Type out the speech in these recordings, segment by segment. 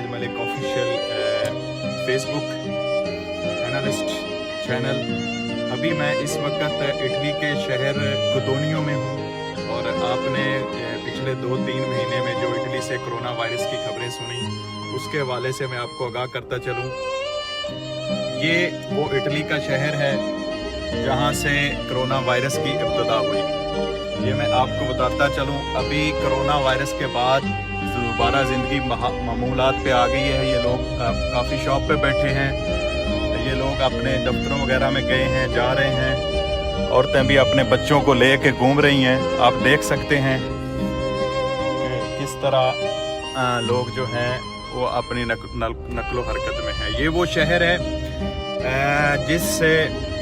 Shahid Malik official Facebook analyst channel. अभी मैं इस वक्त इटली के शहर कुदोनियो में हूँ और आपने पिछले 2-3 महीने में जो इटली से कोरोना वायरस की खबरें सुनी उसके हवाले से मैं आपको आगाह करता चलूँ। ये वो इटली का शहर है जहाँ से कोरोना वायरस की इब्तिदा हुई। ये मैं आपको बताता चलूँ। अभी कोरोना वायरस के बाद दोबारा ज़िंदगी मामूलात पे आ गई है। ये लोग काफ़ी शॉप पे बैठे हैं, ये लोग अपने दफ्तरों वगैरह में गए हैं, जा रहे हैं। औरतें भी अपने बच्चों को ले के घूम रही हैं। आप देख सकते हैं कि किस तरह लोग जो हैं वो अपनी नकलो हरकत में हैं। ये वो शहर है जिससे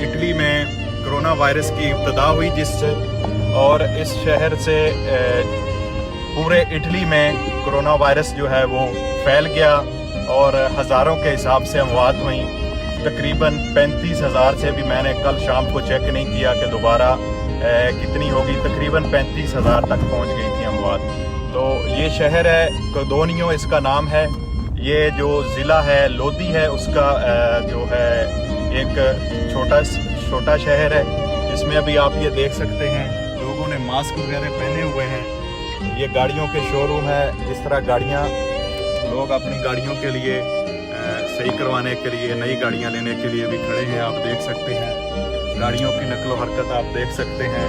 इटली में कोरोना वायरस की इब्तिदा हुई, जिससे और इस शहर से पूरे इटली में कोरोना वायरस जो है वो फैल गया और हज़ारों के हिसाब से अमवात हुई। तकरीबन 35,000 से भी मैंने कल शाम को चेक नहीं किया कि दोबारा कितनी होगी, तकरीबन 35,000 तक पहुंच गई थी अमवात। तो ये शहर है कुदोनियो, इसका नाम है। ये जो ज़िला है लोदी है, उसका जो है एक छोटा शहर है। इसमें अभी आप ये देख सकते हैं लोगों ने मास्क वगैरह पहने हुए हैं। ये गाड़ियों के शोरूम है। इस तरह गाड़ियाँ लोग अपनी गाड़ियों के लिए सही करवाने के लिए, नई गाड़ियाँ लेने के लिए भी खड़े हैं। आप देख सकते हैं गाड़ियों की नकलो हरकत आप देख सकते हैं।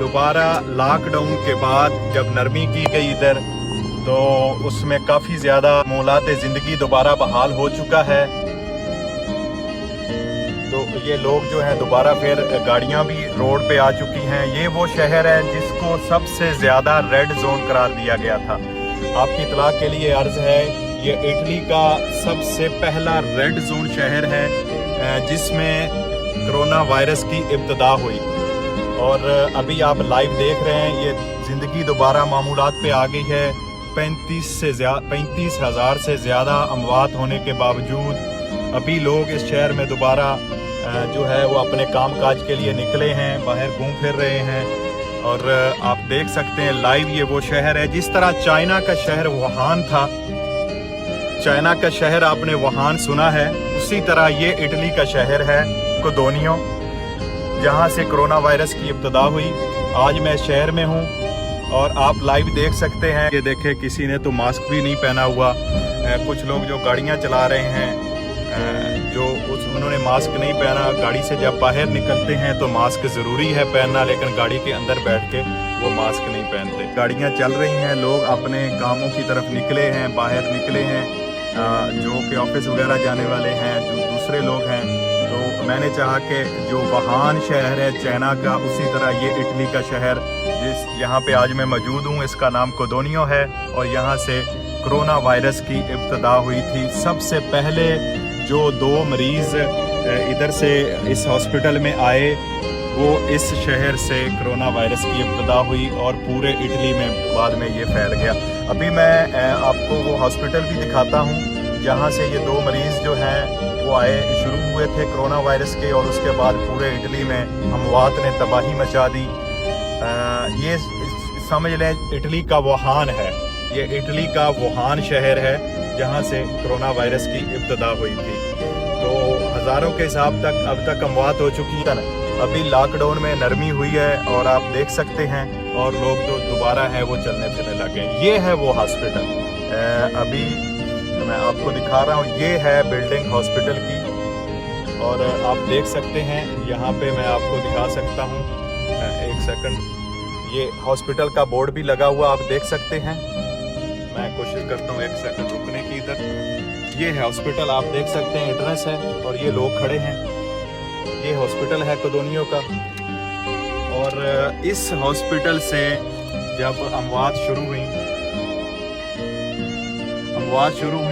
दोबारा लॉकडाउन के बाद जब नरमी की गई इधर, तो उसमें काफ़ी ज़्यादा मामूलात ज़िंदगी दोबारा बहाल हो चुका है। तो ये लोग जो हैं दोबारा फिर गाड़ियां भी रोड पे आ चुकी हैं। ये वो शहर है जिसको सबसे ज़्यादा रेड जोन करार दिया गया था। आपकी इतला के लिए अर्ज़ है, ये इटली का सबसे पहला रेड जोन शहर है जिसमें कोरोना वायरस की इब्तिदा हुई। और अभी आप लाइव देख रहे हैं, ये ज़िंदगी दोबारा मामूलात पे आ गई है। 35,000 से ज़्यादा अमवात होने के बावजूद अभी लोग इस शहर में दोबारा जो है वो अपने कामकाज के लिए निकले हैं, बाहर घूम फिर रहे हैं। और आप देख सकते हैं लाइव, ये वो शहर है जिस तरह चाइना का शहर वुहान था। चाइना का शहर आपने वुहान सुना है, उसी तरह ये इटली का शहर है कुदोनियो, जहाँ से कोरोना वायरस की इब्तिदा हुई। आज मैं शहर में हूँ और आप लाइव देख सकते हैं। ये देखें, किसी ने तो मास्क भी नहीं पहना हुआ। कुछ लोग जो गाड़ियाँ चला रहे हैं उन्होंने मास्क नहीं पहना। गाड़ी से जब बाहर निकलते हैं तो मास्क ज़रूरी है पहनना, लेकिन गाड़ी के अंदर बैठ के वो मास्क नहीं पहनते। गाड़ियाँ चल रही हैं, लोग अपने कामों की तरफ निकले हैं, बाहर निकले हैं, जो कि ऑफिस वगैरह जाने वाले हैं, जो दूसरे लोग हैं। तो मैंने चाहा कि जो वुहान शहर है चाइना का, उसी तरह ये इटली का शहर यहाँ पे आज मैं मौजूद हूँ, इसका नाम कुदोनियो है। और यहाँ से कोरोना वायरस की इब्तिदा हुई थी। सबसे पहले जो 2 मरीज़ इधर से इस हॉस्पिटल में आए, वो इस शहर से कोरोना वायरस की इब्तिदा हुई और पूरे इटली में बाद में ये फैल गया। अभी मैं आपको वो हॉस्पिटल भी दिखाता हूँ जहाँ से ये 2 मरीज़ जो हैं वो शुरू हुए थे कोरोना वायरस के, और उसके बाद पूरे इटली में अमवात ने तबाही मचा दी। ये समझ लें इटली का वुहान है, ये इटली का वुहान शहर है जहाँ से कोरोना वायरस की इब्तिदा हुई थी। तो हज़ारों के हिसाब तक अब तक अमवात हो चुकी है। अभी लॉकडाउन में नरमी हुई है और आप देख सकते हैं, और लोग जो दोबारा हैं वो चलने फिरने लगे। ये है वो हॉस्पिटल, अभी मैं आपको दिखा रहा हूँ। ये है बिल्डिंग हॉस्पिटल की, और आप देख सकते हैं यहाँ पे मैं आपको दिखा सकता हूँ। एक सेकंड, ये हॉस्पिटल का बोर्ड भी लगा हुआ आप देख सकते हैं। मैं कोशिश करता हूँ एक सेकंड रुकने की। इधर ये है हॉस्पिटल, आप देख सकते हैं, एड्रेस है और ये लोग खड़े हैं। ये हॉस्पिटल है कुदोनियो का। और इस हॉस्पिटल से जब अमवात शुरू हुई,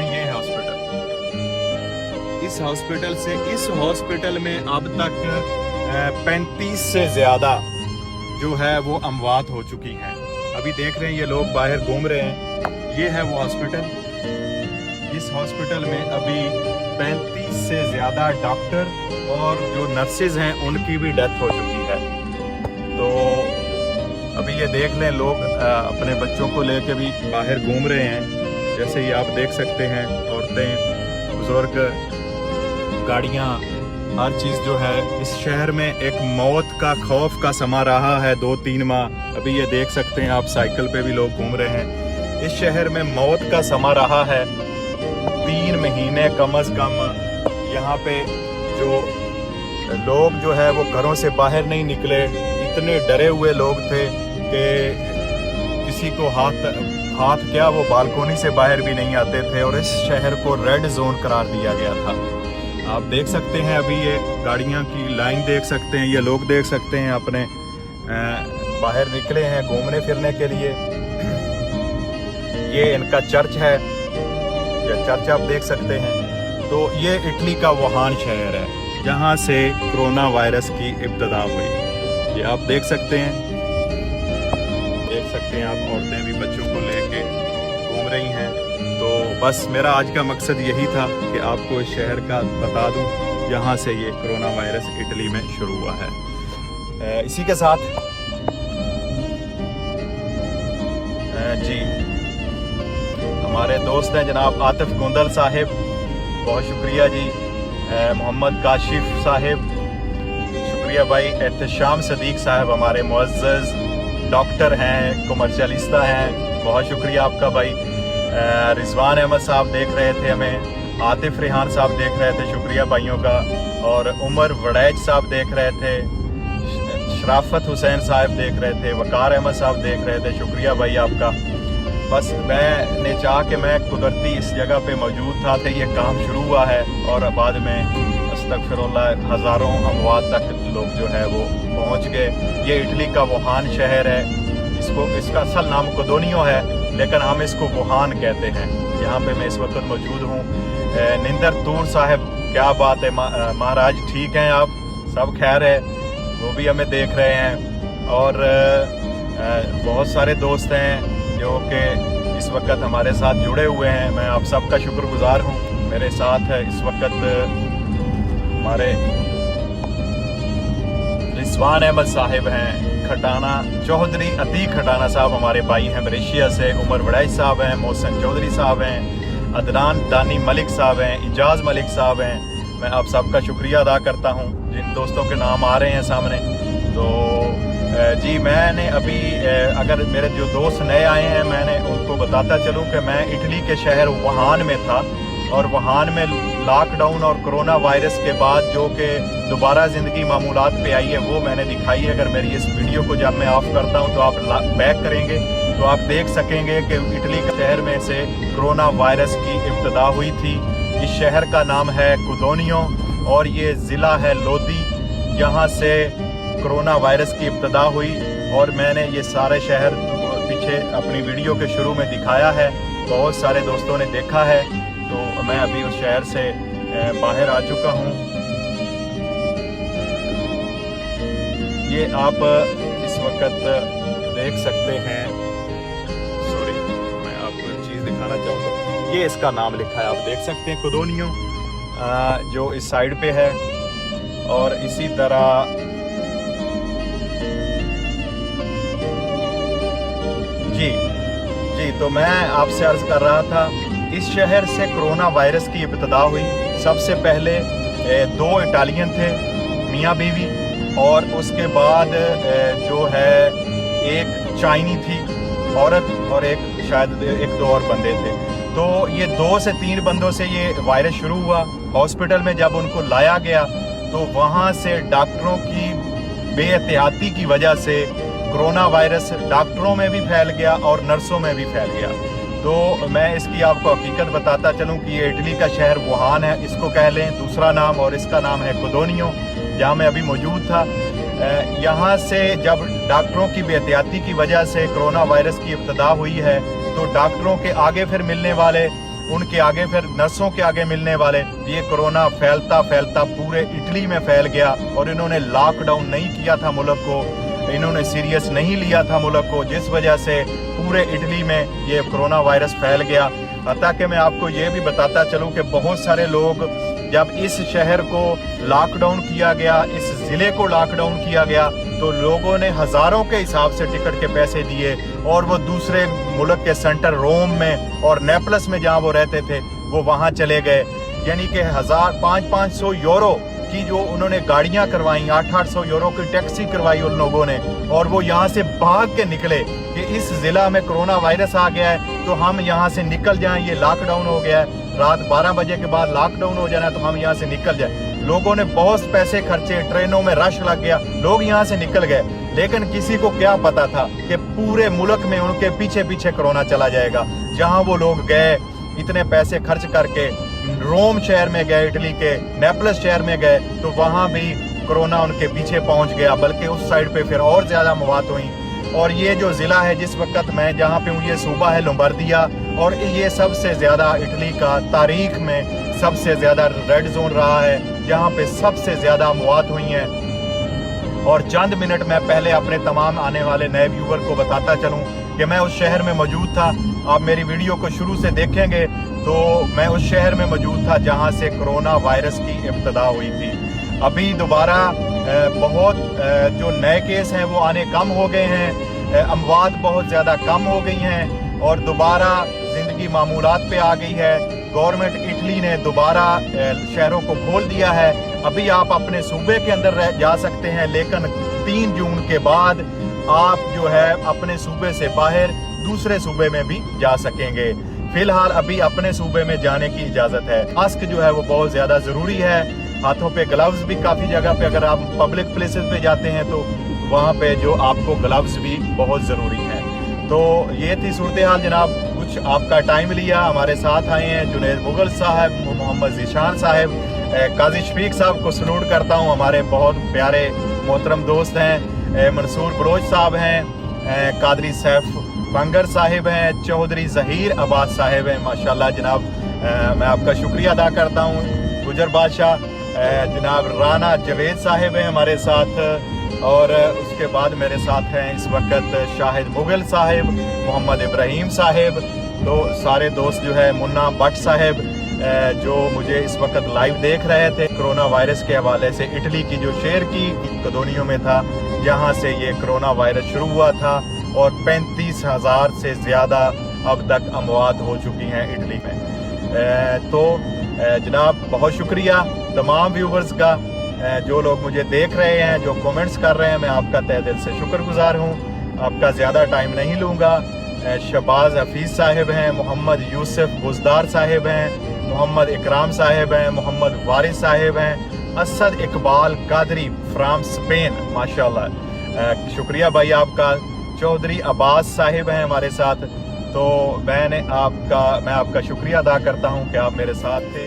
ये है हॉस्पिटल। इस हॉस्पिटल से, इस हॉस्पिटल में अब तक 35 से ज़्यादा जो है वो अमवात हो चुकी हैं। अभी देख रहे हैं ये लोग बाहर घूम रहे हैं। ये है वो हॉस्पिटल। इस हॉस्पिटल में अभी 35 से ज़्यादा डॉक्टर और जो नर्सेज हैं उनकी भी डेथ हो चुकी है। तो अभी ये देख लें, लोग अपने बच्चों को लेके भी बाहर घूम रहे हैं। जैसे ही आप देख सकते हैं, औरतें, बुजुर्ग, गाड़ियाँ, हर चीज़ जो है इस शहर में एक मौत का खौफ का समा रहा है 2-3 माह। अभी ये देख सकते हैं आप, साइकिल पे भी लोग घूम रहे हैं। इस शहर में मौत का समा रहा है 3 महीने कम अज़ कम। यहाँ पे जो लोग जो है वो घरों से बाहर नहीं निकले, इतने डरे हुए लोग थे कि किसी को हाथ क्या वो बालकोनी से बाहर भी नहीं आते थे, और इस शहर को रेड जोन करार दिया गया था। आप देख सकते हैं अभी ये गाड़ियां की लाइन देख सकते हैं, ये लोग देख सकते हैं अपने बाहर निकले हैं घूमने फिरने के लिए। ये इनका चर्च है, ये चर्च आप देख सकते हैं। तो ये इटली का वुहान शहर है जहाँ से कोरोना वायरस की इब्तदा हुई। ये आप देख सकते हैं, आप औरतें भी बच्चों को लेके घूम रही हैं। तो बस मेरा आज का मकसद यही था कि आपको इस शहर का बता दूं जहाँ से ये कोरोना वायरस इटली में शुरू हुआ है। इसी के साथ जी हमारे दोस्त हैं जनाब आतिफ गोंदल साहिब, बहुत शुक्रिया जी। मोहम्मद काशिफ साहिब, शुक्रिया भाई। एहतशाम सदीक साहब हमारे मुअज़्ज़ज़ डॉक्टर हैं, कमर्शियलिस्टा हैं, बहुत शुक्रिया आपका भाई। रिजवान अहमद साहब देख रहे थे हमें, आतिफ रेहान साहब देख रहे थे, शुक्रिया भाइयों का। और उमर वड़ैच साहब देख रहे थे, शराफत हुसैन साहब देख रहे थे, वकार अहमद साहब देख रहे थे, शुक्रिया भाई आपका। बस मैंने चाहा कि मैं कुदरती इस जगह पे मौजूद था तो ये काम शुरू हुआ है, और बाद में अस्तगफिरुल्लाह हज़ारों अमवात तक लोग जो है वो पहुंच गए। ये इटली का वुहान शहर है, इसका असल नाम कोदोनियो है, लेकिन हम इसको वुहान कहते हैं। यहाँ पे मैं इस वक्त मौजूद हूँ। निंदर तूर साहब, क्या बात है महाराज, ठीक हैं आप? सब खैर है, वो भी हमें देख रहे हैं। और बहुत सारे दोस्त हैं जो कि इस वक्त हमारे साथ जुड़े हुए हैं, मैं आप सबका शुक्रगुजार हूँ। मेरे साथ इस वक्त हमारे रिजवान अहमद साहिब हैं, खटाना चौधरी, अतीक खटाना साहब हमारे भाई हैं मलेशिया से, उमर वड़ैच साहब हैं, मोहसिन चौधरी साहब हैं, अदनान दानी मलिक साहब हैं, इजाज़ मलिक साहब हैं। मैं आप सबका शुक्रिया अदा करता हूँ जिन दोस्तों के नाम आ रहे हैं सामने। तो जी मैंने अभी अगर मेरे जो दोस्त नए आए हैं, मैंने उनको बताता चलूँ कि मैं इटली के शहर वुहान में था, और वुहान में लॉकडाउन और कोरोना वायरस के बाद जो कि दोबारा ज़िंदगी मामूलात पे आई है वो मैंने दिखाई है। अगर मेरी इस वीडियो को जब मैं ऑफ करता हूँ तो आप बैक करेंगे तो आप देख सकेंगे कि इटली के शहर में से कोरोना वायरस की इब्तदा हुई थी। इस शहर का नाम है कुदोनियो और ये ज़िला है लोदी, यहाँ से कोरोना वायरस की इब्तदा हुई। और मैंने ये सारे शहर पीछे अपनी वीडियो के शुरू में दिखाया है, बहुत सारे दोस्तों ने देखा है। तो मैं अभी उस शहर से बाहर आ चुका हूँ। ये आप इस वक्त देख सकते हैं, सॉरी मैं आपको एक चीज़ दिखाना चाहूँगा। ये इसका नाम लिखा है, आप देख सकते हैं कुदोनियो, जो इस साइड पे है। और इसी तरह जी तो मैं आपसे अर्ज़ कर रहा था, इस शहर से कोरोना वायरस की इब्तदा हुई। सबसे पहले 2 इटालियन थे, मियाँ बीवी, और उसके बाद जो है एक चाइनी थी औरत, और एक शायद 1-2 और बंदे थे। तो ये 2 से 3 बंदों से ये वायरस शुरू हुआ। हॉस्पिटल में जब उनको लाया गया तो वहाँ से डॉक्टरों की बेएहतियाती की वजह से कोरोना वायरस डॉक्टरों में भी फैल गया और नर्सों में भी फैल गया। तो मैं इसकी आपको हकीकत बताता चलूं कि ये इटली का शहर वुहान है, इसको कह लें दूसरा नाम, और इसका नाम है कुदोनियो, जहाँ मैं अभी मौजूद था। यहाँ से जब डॉक्टरों की बेहतियाती की वजह से कोरोना वायरस की इब्तदा हुई है तो डॉक्टरों के आगे फिर मिलने वाले, उनके आगे फिर नर्सों के आगे मिलने वाले, ये कोरोना फैलता फैलता पूरे इटली में फैल गया। और इन्होंने लॉकडाउन नहीं किया था मुल्क को, इन्होंने सीरियस नहीं लिया था मुल्क को, जिस वजह से पूरे इटली में ये कोरोना वायरस फैल गया। हत्ता कि मैं आपको ये भी बताता चलूँ कि बहुत सारे लोग, जब इस शहर को लॉकडाउन किया गया, इस ज़िले को लॉकडाउन किया गया, तो लोगों ने हज़ारों के हिसाब से टिकट के पैसे दिए और वो दूसरे मुल्क के सेंटर रोम में और नेपलस में जहाँ वो रहते थे वो वहाँ चले गए। यानी कि 500 यूरो की जो उन्होंने गाड़ियाँ करवाई, 800 यूरो की टैक्सी करवाई उन लोगों ने, और वो यहाँ से भाग के निकले कि इस ज़िला में कोरोना वायरस आ गया है तो हम यहाँ से निकल जाएं, ये लॉकडाउन हो गया है, रात 12 बजे के बाद लॉकडाउन हो जाना है तो हम यहाँ से निकल जाएं। लोगों ने बहुत पैसे खर्चे, ट्रेनों में रश लग गया, लोग यहाँ से निकल गए, लेकिन किसी को क्या पता था कि पूरे मुल्क में उनके पीछे पीछे कोरोना चला जाएगा। जहाँ वो लोग गए इतने पैसे खर्च करके, रोम शहर में गए, इटली के नेपलस शहर में गए, तो वहाँ भी कोरोना उनके पीछे पहुँच गया, बल्कि उस साइड पे फिर और ज़्यादा मौत हुई। और ये जो ज़िला है जिस वक्त मैं जहाँ पे हूँ, ये सूबा है लोम्बार्दिया, और ये सबसे ज़्यादा इटली का तारीख में सबसे ज़्यादा रेड जोन रहा है, जहाँ पे सबसे ज़्यादा मौत हुई हैं। और चंद मिनट मैं पहले अपने तमाम आने वाले नए व्यूवर को बताता चलूँ कि मैं उस शहर में मौजूद था। आप मेरी वीडियो को शुरू से देखेंगे तो मैं उस शहर में मौजूद था जहाँ से कोरोना वायरस की इब्तदा हुई थी। अभी दोबारा बहुत जो नए केस हैं वो आने कम हो गए हैं, अमवात बहुत ज़्यादा कम हो गई हैं और दोबारा ज़िंदगी मामूलात पे आ गई है। गवर्नमेंट इटली ने दोबारा शहरों को खोल दिया है। अभी आप अपने सूबे के अंदर जा सकते हैं, लेकिन 3 जून के बाद आप जो है अपने सूबे से बाहर दूसरे सूबे में भी जा सकेंगे। फिलहाल अभी अपने सूबे में जाने की इजाज़त है। मास्क जो है वो बहुत ज़्यादा ज़रूरी है, हाथों पे ग्लव्स भी काफ़ी जगह पे अगर आप पब्लिक प्लेसेस पे जाते हैं तो वहाँ पे जो आपको ग्लव्स भी बहुत ज़रूरी हैं। तो ये थी सूरत हाल जनाब, कुछ आपका टाइम लिया, हमारे साथ आए हैं जुनैद मुगल साहब, मोहम्मद ज़ीशान साहब, काजी शफीक साहब को सलूट करता हूँ, हमारे बहुत प्यारे मोहतरम दोस्त हैं, मंसूर बलोच साहब हैं, कादरी सैफ बंगर साहिब हैं, चौधरी ज़हीर अब्बास साहिब हैं। माशाल्लाह जनाब, मैं आपका शुक्रिया अदा करता हूँ। गुजर बादशाह जनाब राना जवेद साहिब हैं हमारे साथ, और उसके बाद मेरे साथ हैं इस वक्त शाहिद मुगल साहिब, मोहम्मद इब्राहिम साहिब, तो सारे दोस्त जो है, मुन्ना भट्ट साहिब जो मुझे इस वक्त लाइव देख रहे थे कोरोना वायरस के हवाले से। इटली की जो शहर की कदोनियों में था जहाँ से ये कोरोना वायरस शुरू हुआ था, और 35,000 से ज़्यादा अब तक अमवात हो चुकी हैं इटली में। तो जनाब बहुत शुक्रिया तमाम व्यूवर्स का, जो लोग मुझे देख रहे हैं, जो कमेंट्स कर रहे हैं, मैं आपका तहे दिल से शुक्रगुजार हूँ। आपका ज़्यादा टाइम नहीं लूँगा। शहबाज हफीज़ साहिब हैं, मोहम्मद यूसुफ बुज़दार साहिब हैं, मोहम्मद इकराम साहिब हैं, मोहम्मद वारिस साहिब हैं, असद इकबाल कादरी फ्राम स्पेन, माशाल्लाह, शुक्रिया भाई आपका। चौधरी अब्बास साहिब हैं हमारे साथ, तो मैं आपका शुक्रिया अदा करता हूँ कि आप मेरे साथ थे।